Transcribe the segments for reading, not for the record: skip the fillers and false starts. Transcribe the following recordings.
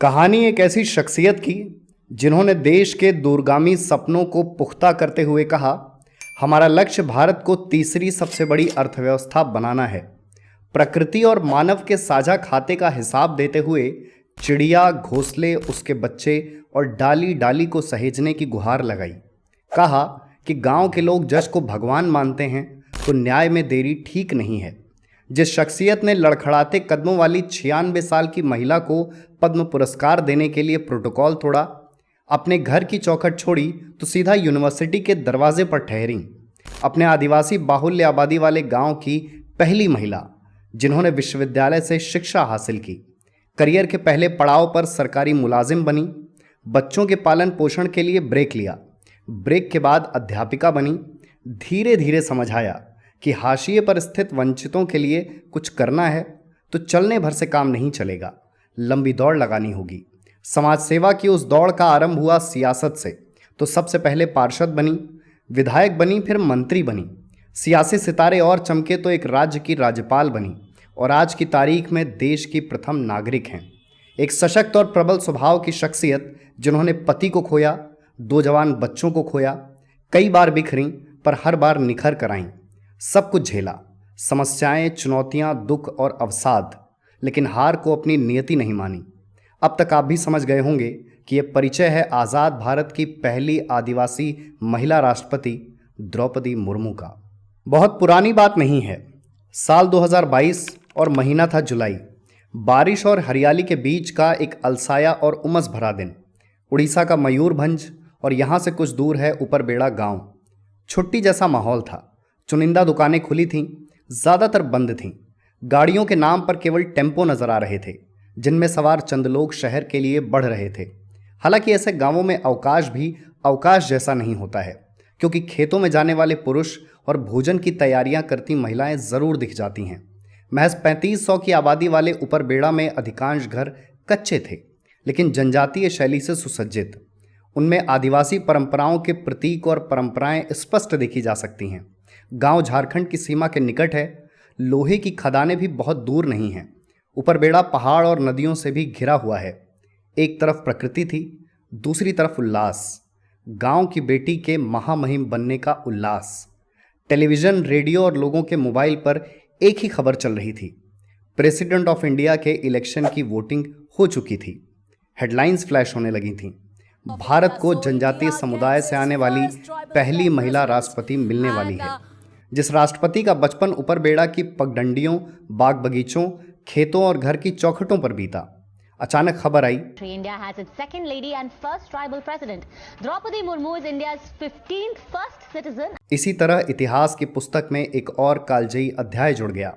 कहानी एक ऐसी शख्सियत की जिन्होंने देश के दूरगामी सपनों को पुख्ता करते हुए कहा, हमारा लक्ष्य भारत को तीसरी सबसे बड़ी अर्थव्यवस्था बनाना है। प्रकृति और मानव के साझा खाते का हिसाब देते हुए चिड़िया, घोंसले, उसके बच्चे और डाली डाली को सहेजने की गुहार लगाई। कहा कि गांव के लोग जज को भगवान मानते हैं तो न्याय में देरी ठीक नहीं है। जिस शख्सियत ने लड़खड़ाते कदमों वाली 96 साल की महिला को पद्म पुरस्कार देने के लिए प्रोटोकॉल तोड़ा, अपने घर की चौखट छोड़ी तो सीधा यूनिवर्सिटी के दरवाजे पर ठहरी। अपने आदिवासी बाहुल्य आबादी वाले गांव की पहली महिला जिन्होंने विश्वविद्यालय से शिक्षा हासिल की, करियर के पहले पड़ाव पर सरकारी मुलाजिम बनी, बच्चों के पालन पोषण के लिए ब्रेक लिया, ब्रेक के बाद अध्यापिका बनी। धीरे धीरे समझ आया कि हाशिए पर स्थित वंचितों के लिए कुछ करना है तो चलने भर से काम नहीं चलेगा, लंबी दौड़ लगानी होगी। समाज सेवा की उस दौड़ का आरंभ हुआ सियासत से। तो सबसे पहले पार्षद बनी, विधायक बनी, फिर मंत्री बनी। सियासी सितारे और चमके तो एक राज्य की राज्यपाल बनी और आज की तारीख में देश की प्रथम नागरिक हैं। एक सशक्त और प्रबल स्वभाव की शख्सियत जिन्होंने पति को खोया, 2 जवान बच्चों को खोया, कई बार बिखरी पर हर बार निखर कर आईं। सब कुछ झेला, समस्याएं, चुनौतियां, दुख और अवसाद, लेकिन हार को अपनी नियति नहीं मानी। अब तक आप भी समझ गए होंगे कि यह परिचय है आज़ाद भारत की पहली आदिवासी महिला राष्ट्रपति द्रौपदी मुर्मू का। बहुत पुरानी बात नहीं है। साल 2022 और महीना था जुलाई। बारिश और हरियाली के बीच का एक अलसाया और उमस भरा दिन। उड़ीसा का मयूरभंज और यहाँ से कुछ दूर है ऊपरबेड़ा गांव। छुट्टी जैसा माहौल था। चुनिंदा दुकानें खुली थीं, ज़्यादातर बंद थीं। गाड़ियों के नाम पर केवल टेम्पो नजर आ रहे थे, जिनमें सवार चंद लोग शहर के लिए बढ़ रहे थे। हालांकि ऐसे गांवों में अवकाश भी अवकाश जैसा नहीं होता है, क्योंकि खेतों में जाने वाले पुरुष और भोजन की तैयारियां करती महिलाएं जरूर दिख जाती हैं। महज 3500 की आबादी वाले ऊपरबेड़ा में अधिकांश घर कच्चे थे, लेकिन जनजातीय शैली से सुसज्जित। उनमें आदिवासी परंपराओं के प्रतीक और परंपराएं स्पष्ट देखी जा सकती हैं। गांव झारखंड की सीमा के निकट है। लोहे की खदानें भी बहुत दूर नहीं हैं। ऊपरबेड़ा पहाड़ और नदियों से भी घिरा हुआ है। एक तरफ प्रकृति थी, दूसरी तरफ उल्लास, गांव की बेटी के महामहिम बनने का उल्लास। टेलीविज़न, रेडियो और लोगों के मोबाइल पर एक ही खबर चल रही थी। प्रेसिडेंट ऑफ इंडिया के इलेक्शन की वोटिंग हो चुकी थी। हेडलाइंस फ्लैश होने लगी थीं। भारत को जनजातीय समुदाय से आने वाली पहली महिला राष्ट्रपति मिलने वाली है। जिस राष्ट्रपति का बचपन ऊपरबेड़ा की पगडंडियों, बाग बगीचों, खेतों और घर की चौखटों पर बीता, अचानक खबर आई, India has its second lady and first tribal president. Draupadi Murmu is India's 15th first citizen. इसी तरह इतिहास की पुस्तक में एक और कालजयी अध्याय जुड़ गया।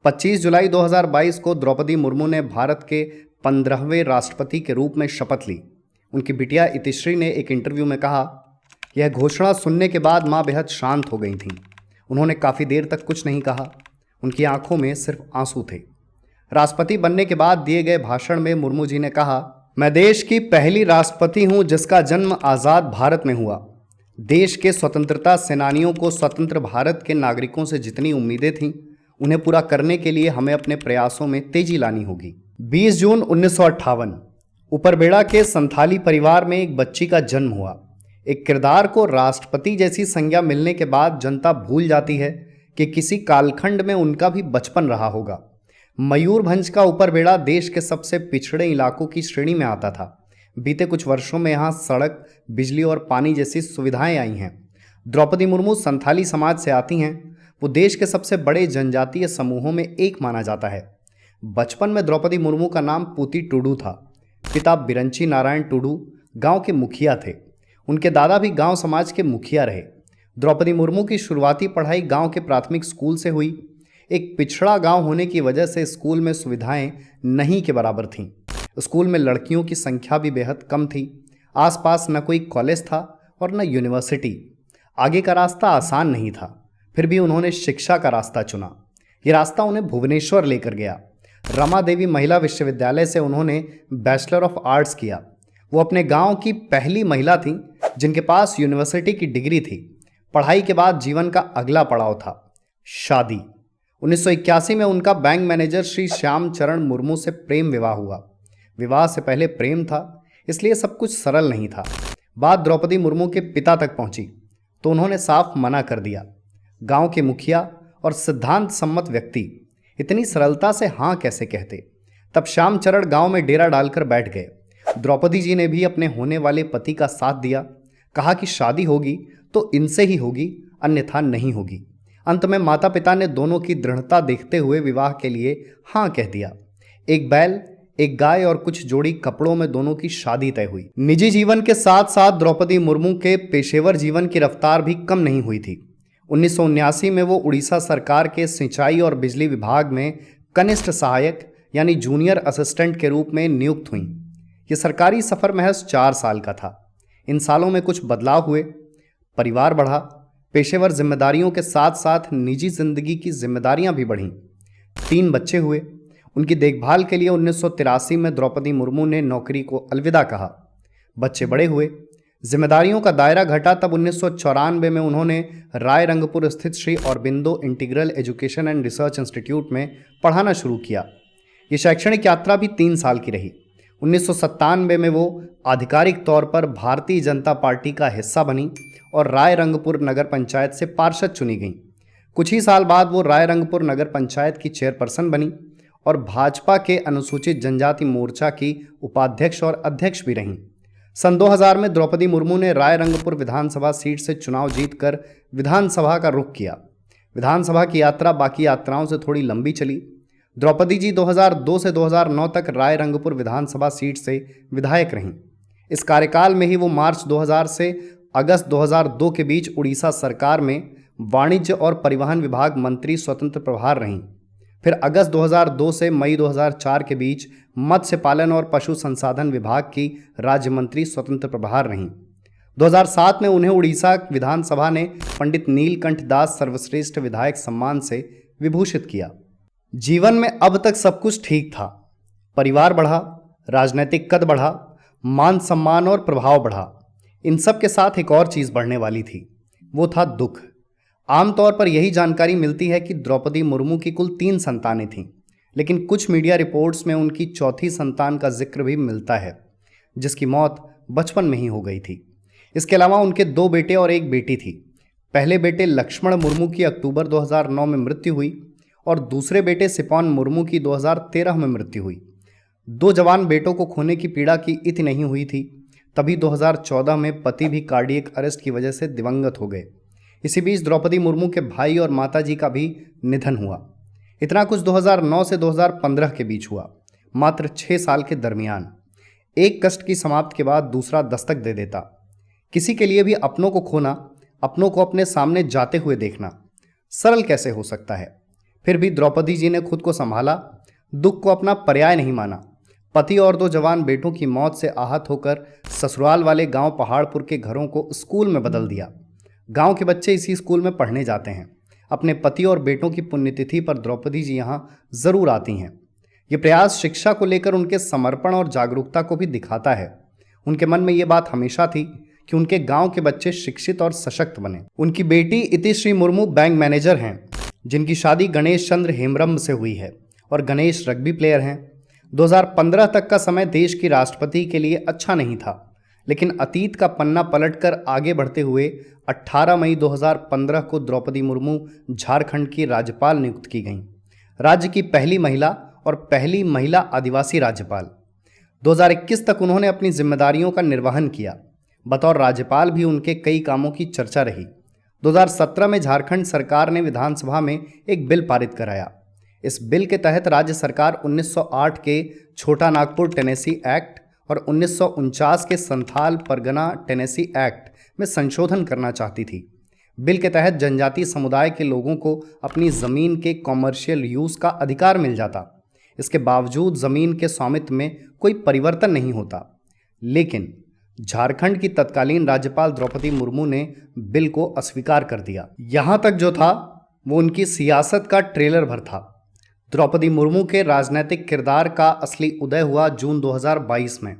25 जुलाई 2022 को द्रौपदी मुर्मू ने भारत के 15वें राष्ट्रपति के रूप में शपथ ली। उनकी बिटिया इतिश्री ने एक इंटरव्यू में कहा, यह घोषणा सुनने के बाद माँ बेहद शांत हो गई थीं। उन्होंने काफ़ी देर तक कुछ नहीं कहा। उनकी आंखों में सिर्फ आंसू थे। राष्ट्रपति बनने के बाद दिए गए भाषण में मुर्मू जी ने कहा, मैं देश की पहली राष्ट्रपति हूं जिसका जन्म आज़ाद भारत में हुआ। देश के स्वतंत्रता सेनानियों को स्वतंत्र भारत के नागरिकों से जितनी उम्मीदें थीं, उन्हें पूरा करने के लिए हमें अपने प्रयासों में तेजी लानी होगी। 20 जून 1958 ऊपरबेड़ा के संथाली परिवार में एक बच्ची का जन्म हुआ। एक किरदार को राष्ट्रपति जैसी संज्ञा मिलने के बाद जनता भूल जाती है कि किसी कालखंड में उनका भी बचपन रहा होगा। मयूरभंज का ऊपरबेड़ा देश के सबसे पिछड़े इलाकों की श्रेणी में आता था। बीते कुछ वर्षों में यहाँ सड़क, बिजली और पानी जैसी सुविधाएं आई हैं। द्रौपदी मुर्मू संथाली समाज से आती हैं। वो देश के सबसे बड़े जनजातीय समूहों में एक माना जाता है। बचपन में द्रौपदी मुर्मू का नाम पूती टुडू था। पिता बिरंची नारायण टुडू गांव के मुखिया थे। उनके दादा भी गांव समाज के मुखिया रहे। द्रौपदी मुर्मू की शुरुआती पढ़ाई गांव के प्राथमिक स्कूल से हुई। एक पिछड़ा गांव होने की वजह से स्कूल में सुविधाएं नहीं के बराबर थीं। स्कूल में लड़कियों की संख्या भी बेहद कम थी। आसपास न कोई कॉलेज था और न यूनिवर्सिटी। आगे का रास्ता आसान नहीं था, फिर भी उन्होंने शिक्षा का रास्ता चुना। ये रास्ता उन्हें भुवनेश्वर लेकर गया। रमा देवी महिला विश्वविद्यालय से उन्होंने बैचलर ऑफ आर्ट्स किया। वो अपने गांव की पहली महिला थीं जिनके पास यूनिवर्सिटी की डिग्री थी। पढ़ाई के बाद जीवन का अगला पड़ाव था शादी। 1981 में उनका बैंक मैनेजर श्री श्याम चरण मुर्मू से प्रेम विवाह हुआ। विवाह से पहले प्रेम था, इसलिए सब कुछ सरल नहीं था। बात द्रौपदी मुर्मू के पिता तक पहुंची तो उन्होंने साफ मना कर दिया। गांव के मुखिया और सिद्धांत सम्मत व्यक्ति इतनी सरलता से हाँ कैसे कहते। तब श्यामचरण गांव में डेरा डालकर बैठ गए। द्रौपदी जी ने भी अपने होने वाले पति का साथ दिया। कहा कि शादी होगी तो इनसे ही होगी, अन्यथा नहीं होगी। अंत में माता पिता ने दोनों की दृढ़ता देखते हुए विवाह के लिए हाँ कह दिया। एक बैल, एक गाय और कुछ जोड़ी कपड़ों में दोनों की शादी तय हुई। निजी जीवन के साथ साथ द्रौपदी मुर्मू के पेशेवर जीवन की रफ्तार भी कम नहीं हुई थी। 1979 में वो उड़ीसा सरकार के सिंचाई और बिजली विभाग में कनिष्ठ सहायक यानी जूनियर असिस्टेंट के रूप में नियुक्त हुई। ये सरकारी सफर महज 4 साल का था। इन सालों में कुछ बदलाव हुए, परिवार बढ़ा, पेशेवर जिम्मेदारियों के साथ साथ निजी जिंदगी की जिम्मेदारियां भी बढ़ीं। 3 बच्चे हुए। उनकी देखभाल के लिए 1983 में द्रौपदी मुर्मू ने नौकरी को अलविदा कहा। बच्चे बड़े हुए, जिम्मेदारियों का दायरा घटा। तब 1994 में उन्होंने रायरंगपुर स्थित Shri Aurobindo integral education and research institute में पढ़ाना शुरू किया। ये शैक्षणिक यात्रा भी 3 साल की रही। 1997 में वो आधिकारिक तौर पर भारतीय जनता पार्टी का हिस्सा बनी और रायरंगपुर नगर पंचायत से पार्षद चुनी गई। कुछ ही साल बाद वो रायरंगपुर नगर पंचायत की चेयरपर्सन बनी और भाजपा के अनुसूचित जनजाति मोर्चा की उपाध्यक्ष और अध्यक्ष भी रहीं। सन 2000 में द्रौपदी मुर्मू ने रायरंगपुर विधानसभा सीट से चुनाव जीतकर विधानसभा का रुख किया। विधानसभा की यात्रा बाकी यात्राओं से थोड़ी लंबी चली। द्रौपदी जी 2002 से 2009 तक रायरंगपुर विधानसभा सीट से विधायक रहीं। इस कार्यकाल में ही वो मार्च 2000 से अगस्त 2002 के बीच उड़ीसा सरकार में वाणिज्य और परिवहन विभाग मंत्री स्वतंत्र प्रभार रहीं। फिर अगस्त 2002 से मई 2004 के बीच मत्स्य पालन और पशु संसाधन विभाग की राज्य मंत्री स्वतंत्र प्रभार रहीं। 2007 में उन्हें उड़ीसा विधानसभा ने पंडित नीलकंठ दास सर्वश्रेष्ठ विधायक सम्मान से विभूषित किया। जीवन में अब तक सब कुछ ठीक था। परिवार बढ़ा, राजनीतिक कद बढ़ा, मान सम्मान और प्रभाव बढ़ा। इन सब के साथ एक और चीज बढ़ने वाली थी, वो था दुख। आमतौर पर यही जानकारी मिलती है कि द्रौपदी मुर्मू की कुल 3 संतानें थीं, लेकिन कुछ मीडिया रिपोर्ट्स में उनकी चौथी संतान का जिक्र भी मिलता है, जिसकी मौत बचपन में ही हो गई थी। इसके अलावा उनके 2 बेटे और 1 बेटी थी। पहले बेटे लक्ष्मण मुर्मू की अक्टूबर 2009 में मृत्यु हुई और दूसरे बेटे सिपॉन मुर्मू की 2013 में मृत्यु हुई। 2 जवान बेटों को खोने की पीड़ा की इति नहीं हुई थी। तभी 2014 में पति भी कार्डियक अरेस्ट की वजह से दिवंगत हो गए। इसी बीच द्रौपदी मुर्मू के भाई और माताजी का भी निधन हुआ। इतना कुछ 2009 से 2015 के बीच हुआ, मात्र 6 साल के दरमियान। एक कष्ट की समाप्ति के बाद दूसरा दस्तक दे देता। किसी के लिए भी अपनों को खोना, अपनों को अपने सामने जाते हुए देखना सरल कैसे हो सकता है। फिर भी द्रौपदी जी ने खुद को संभाला, दुख को अपना पर्याय नहीं माना। पति और 2 जवान बेटों की मौत से आहत होकर ससुराल वाले गांव पहाड़पुर के घरों को स्कूल में बदल दिया। गांव के बच्चे इसी स्कूल में पढ़ने जाते हैं। अपने पति और बेटों की पुण्यतिथि पर द्रौपदी जी यहाँ जरूर आती हैं। ये प्रयास शिक्षा को लेकर उनके समर्पण और जागरूकता को भी दिखाता है। उनके मन में ये बात हमेशा थी कि उनके गांव के बच्चे शिक्षित और सशक्त बने। उनकी बेटी इतिश्री मुर्मू बैंक मैनेजर हैं, जिनकी शादी गणेश चंद्र हेम्ब्रम से हुई है और गणेश रग्बी प्लेयर हैं। 2015 तक का समय देश की राष्ट्रपति के लिए अच्छा नहीं था, लेकिन अतीत का पन्ना पलटकर आगे बढ़ते हुए 18 मई 2015 को द्रौपदी मुर्मू झारखंड की राज्यपाल नियुक्त की गईं। राज्य की पहली महिला और पहली महिला आदिवासी राज्यपाल। 2021 तक उन्होंने अपनी जिम्मेदारियों का निर्वहन किया। बतौर राज्यपाल भी उनके कई कामों की चर्चा रही। 2017 में झारखंड सरकार ने विधानसभा में एक बिल पारित कराया। इस बिल के तहत राज्य सरकार 1908 के छोटा नागपुर टेनेसी एक्ट और 1949 के संथाल परगना टेनेसी एक्ट में संशोधन करना चाहती थी। बिल के तहत जनजातीय समुदाय के लोगों को अपनी ज़मीन के कॉमर्शियल यूज़ का अधिकार मिल जाता। इसके बावजूद ज़मीन के स्वामित्व में कोई परिवर्तन नहीं होता। लेकिन झारखंड की तत्कालीन राज्यपाल द्रौपदी मुर्मू ने बिल को अस्वीकार कर दिया। यहाँ तक जो था वो उनकी सियासत का ट्रेलर भर था। द्रौपदी मुर्मू के राजनीतिक किरदार का असली उदय हुआ जून 2022 में,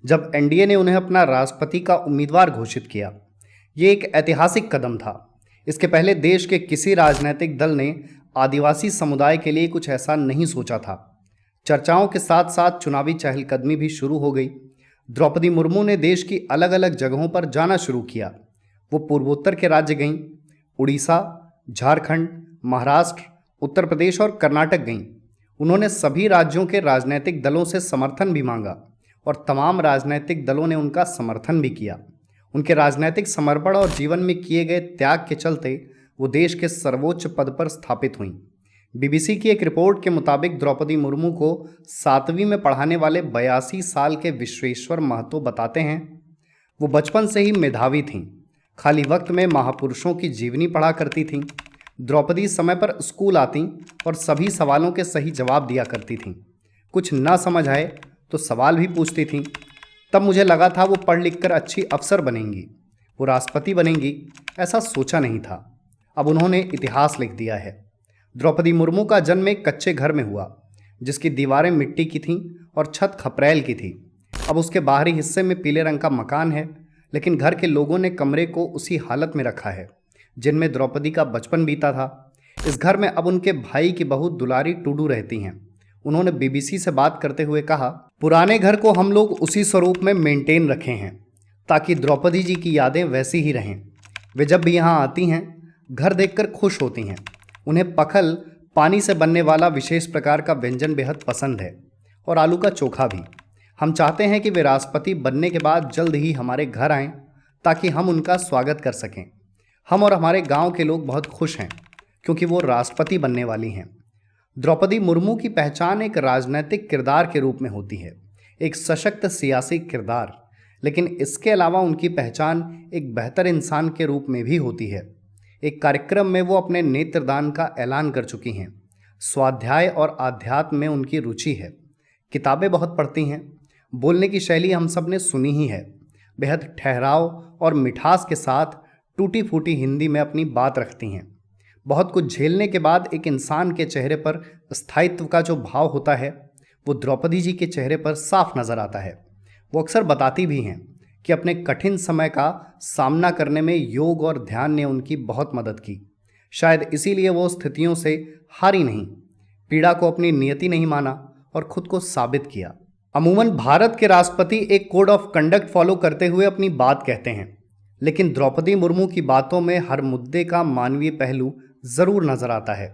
जब एनडीए ने उन्हें अपना राष्ट्रपति का उम्मीदवार घोषित किया। ये एक ऐतिहासिक कदम था। इसके पहले देश के किसी राजनीतिक दल ने आदिवासी समुदाय के लिए कुछ ऐसा नहीं सोचा था। चर्चाओं के साथ साथ चुनावी चहलकदमी भी शुरू हो गई। द्रौपदी मुर्मू ने देश की अलग अलग जगहों पर जाना शुरू किया। वो पूर्वोत्तर के राज्य गईं, उड़ीसा, झारखंड, महाराष्ट्र, उत्तर प्रदेश और कर्नाटक गईं। उन्होंने सभी राज्यों के राजनीतिक दलों से समर्थन भी मांगा और तमाम राजनीतिक दलों ने उनका समर्थन भी किया। उनके राजनीतिक समर्पण और जीवन में किए गए त्याग के चलते वो देश के सर्वोच्च पद पर स्थापित हुईं। बीबीसी की एक रिपोर्ट के मुताबिक द्रौपदी मुर्मू को 7वीं में पढ़ाने वाले 82 साल के विश्वेश्वर महतो बताते हैं, वो बचपन से ही मेधावी थीं। खाली वक्त में महापुरुषों की जीवनी पढ़ा करती थीं। द्रौपदी समय पर स्कूल आती और सभी सवालों के सही जवाब दिया करती थीं। कुछ न समझ आए तो सवाल भी पूछती थीं। तब मुझे लगा था वो पढ़ लिख कर अच्छी अफसर बनेंगी, वो राष्ट्रपति बनेंगी, ऐसा सोचा नहीं था। अब उन्होंने इतिहास लिख दिया है। द्रौपदी मुर्मू का जन्म एक कच्चे घर में हुआ, जिसकी दीवारें मिट्टी की थीं और छत खपरेल की थी। अब उसके बाहरी हिस्से में पीले रंग का मकान है, लेकिन घर के लोगों ने कमरे को उसी हालत में रखा है जिनमें द्रौपदी का बचपन बीता था। इस घर में अब उनके भाई की बहू दुलारी टूडू रहती हैं। उन्होंने बीबीसी से बात करते हुए कहा, पुराने घर को हम लोग उसी स्वरूप में मेंटेन रखे हैं ताकि द्रौपदी जी की यादें वैसी ही रहें। वे जब भी यहाँ आती हैं घर देखकर खुश होती हैं। उन्हें पखल, पानी से बनने वाला विशेष प्रकार का व्यंजन बेहद पसंद है और आलू का चोखा भी। हम चाहते हैं कि वे राष्ट्रपति बनने के बाद जल्द ही हमारे घर आएं ताकि हम उनका स्वागत कर सकें। हम और हमारे गांव के लोग बहुत खुश हैं क्योंकि वो राष्ट्रपति बनने वाली हैं। द्रौपदी मुर्मू की पहचान एक राजनीतिक किरदार के रूप में होती है, एक सशक्त सियासी किरदार, लेकिन इसके अलावा उनकी पहचान एक बेहतर इंसान के रूप में भी होती है। एक कार्यक्रम में वो अपने नेत्रदान का ऐलान कर चुकी हैं। स्वाध्याय और आध्यात्म में उनकी रुचि है। किताबें बहुत पढ़ती हैं। बोलने की शैली हम सब ने सुनी ही है। बेहद ठहराव और मिठास के साथ टूटी फूटी हिंदी में अपनी बात रखती हैं। बहुत कुछ झेलने के बाद एक इंसान के चेहरे पर स्थायित्व का जो भाव होता है वो द्रौपदी जी के चेहरे पर साफ नजर आता है। वो अक्सर बताती भी हैं कि अपने कठिन समय का सामना करने में योग और ध्यान ने उनकी बहुत मदद की। शायद इसीलिए वो स्थितियों से हारी नहीं, पीड़ा को अपनी नियति नहीं माना और खुद को साबित किया। अमूमन भारत के राष्ट्रपति एक कोड ऑफ कंडक्ट फॉलो करते हुए अपनी बात कहते हैं, लेकिन द्रौपदी मुर्मू की बातों में हर मुद्दे का मानवीय पहलू जरूर नजर आता है।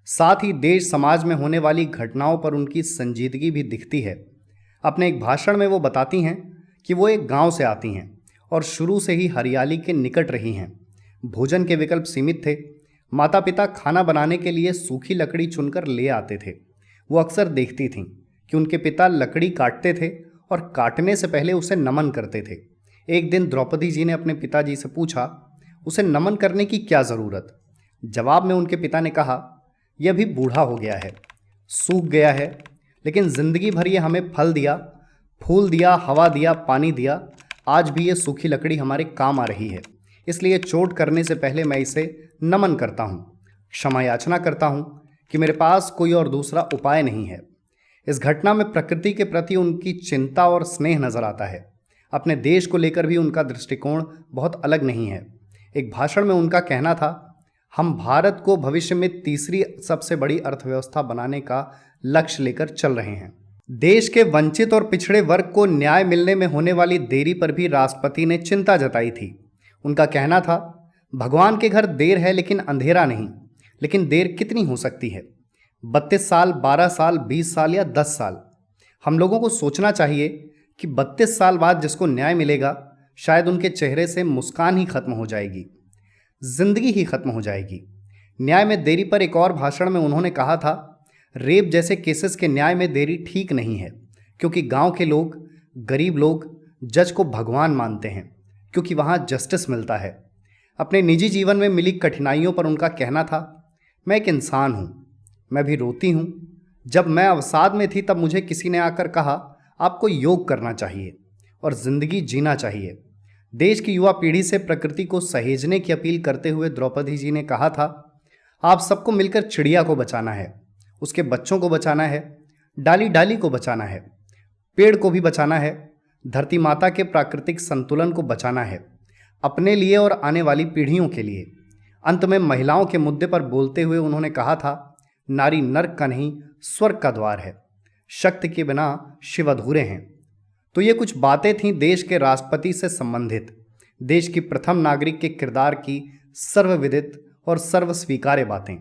साथ ही देश समाज में होने वाली घटनाओं पर उनकी संजीदगी भी दिखती है। अपने एक भाषण में वो बताती हैं कि वो एक गांव से आती हैं और शुरू से ही हरियाली के निकट रही हैं। भोजन के विकल्प सीमित थे। माता पिता खाना बनाने के लिए सूखी लकड़ी चुनकर ले आते थे। वो अक्सर देखती थीं कि उनके पिता लकड़ी काटते थे और काटने से पहले उसे नमन करते थे। एक दिन द्रौपदी जी ने अपने पिताजी से पूछा, उसे नमन करने की क्या ज़रूरत? जवाब में उनके पिता ने कहा, यह भी बूढ़ा हो गया है, सूख गया है, लेकिन ज़िंदगी भर ये हमें फल दिया, फूल दिया, हवा दिया, पानी दिया। आज भी ये सूखी लकड़ी हमारे काम आ रही है। इसलिए चोट करने से पहले मैं इसे नमन करता हूँ, क्षमा याचना करता हूँ कि मेरे पास कोई और दूसरा उपाय नहीं है। इस घटना में प्रकृति के प्रति उनकी चिंता और स्नेह नजर आता है। अपने देश को लेकर भी उनका दृष्टिकोण बहुत अलग नहीं है। एक भाषण में उनका कहना था, हम भारत को भविष्य में तीसरी सबसे बड़ी अर्थव्यवस्था बनाने का लक्ष्य लेकर चल रहे हैं। देश के वंचित और पिछड़े वर्ग को न्याय मिलने में होने वाली देरी पर भी राष्ट्रपति ने चिंता जताई थी। उनका कहना था, भगवान के घर देर है लेकिन अंधेरा नहीं। लेकिन देर कितनी हो सकती है? 32 साल, 12 साल, 20 साल या 10 साल? हम लोगों को सोचना चाहिए कि 32 साल बाद जिसको न्याय मिलेगा, शायद उनके चेहरे से मुस्कान ही खत्म हो जाएगी, जिंदगी ही खत्म हो जाएगी। न्याय में देरी पर एक और भाषण में उन्होंने कहा था, रेप जैसे केसेस के न्याय में देरी ठीक नहीं है, क्योंकि गांव के लोग, गरीब लोग जज को भगवान मानते हैं, क्योंकि वहां जस्टिस मिलता है। अपने निजी जीवन में मिली कठिनाइयों पर उनका कहना था, मैं एक इंसान हूं, मैं भी रोती हूं। जब मैं अवसाद में थी तब मुझे किसी ने आकर कहा, आपको योग करना चाहिए और जिंदगी जीना चाहिए। देश की युवा पीढ़ी से प्रकृति को सहेजने की अपील करते हुए द्रौपदी जी ने कहा था, आप सबको मिलकर चिड़िया को बचाना है, उसके बच्चों को बचाना है, डाली डाली को बचाना है, पेड़ को भी बचाना है, धरती माता के प्राकृतिक संतुलन को बचाना है, अपने लिए और आने वाली पीढ़ियों के लिए। अंत में महिलाओं के मुद्दे पर बोलते हुए उन्होंने कहा था, नारी नर्क का नहीं स्वर्ग का द्वार है। शक्ति के बिना शिव अधूरे हैं। तो ये कुछ बातें थीं देश के राष्ट्रपति से संबंधित, देश की प्रथम नागरिक के किरदार की सर्वविदित और सर्वस्वीकार्य बातें।